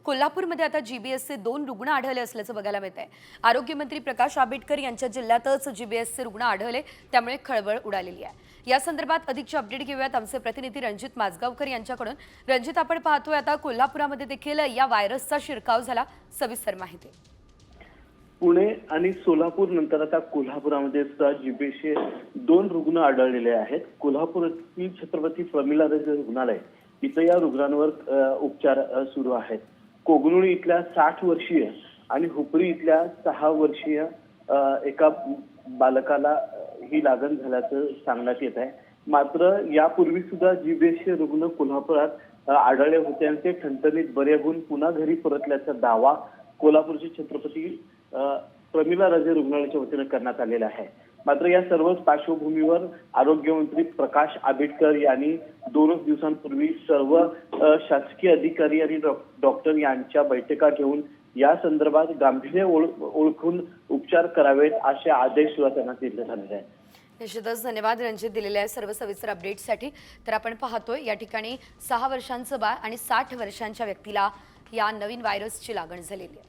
कोल्हापूरमध्ये आता जीबीएसचे 2 रुग्ण आढळले असल्याचं बघायला मिळत आहे। आरोग्यमंत्री प्रकाश आंबेडकर यांच्या जिल्ह्यातच जीबीएसचे रुग्ण आढळले, त्यामुळे खळबळ उडालेली आहे। या संदर्भात अधिकची अपडेट घेऊयात आमचे प्रतिनिधी रणजित माजगावकर यांच्याकडून। रणजित, आपण पाहतोय आता कोल्हापुरामध्ये देखील या व्हायरसचा शिरकाव झाला, सविस्तर माहिती। पुणे आणि सोलापूर नंतर आता कोल्हापुरामध्ये सुद्धा जीबीएसचे 2 रुग्ण आढळलेले आहेत। कोल्हापूरातील छत्रपती प्रमिला रजे रुग्णालय इथं या रुग्णांवर उपचार सुरू आहेत। कोगनोळी इथल्या 60 वर्षीय आणि हुपरी इथल्या 6 वर्षीय एका बालकाला ही लागण झाल्याचं सांगण्यात येत आहे। मात्र यापूर्वी सुद्धा जीबीएसचे रुग्ण कोल्हापुरात आढळले होते आणि ते ठणठणीत बरे होऊन पुन्हा घरी परतल्याचा दावा कोल्हापूरचे छत्रपती प्रमिला रजे रुग्णालयाच्या वतीने करण्यात आलेला आहे। मात्र या सर्व पार्श्वभूमीवर आरोग्यमंत्री प्रकाश आंबेडकर यांनी 2 दिवसांपूर्वी सर्व शासकीय अधिकारी आणि डॉक्टर यांच्या बैठका घेऊन या संदर्भात गांभीर्य ओळखून उपचार करावेत असे आदेश सुद्धा त्यांना दिले झालेले आहेत। निश्चितच धन्यवाद रणजित, दिलेल्या सर्व सविस्तर अपडेट्ससाठी। तर आपण पाहतोय या ठिकाणी 6 वर्षांचं बाळ आणि 60 वर्षांच्या व्यक्तीला या नवीन व्हायरसची लागण झालेली आहे।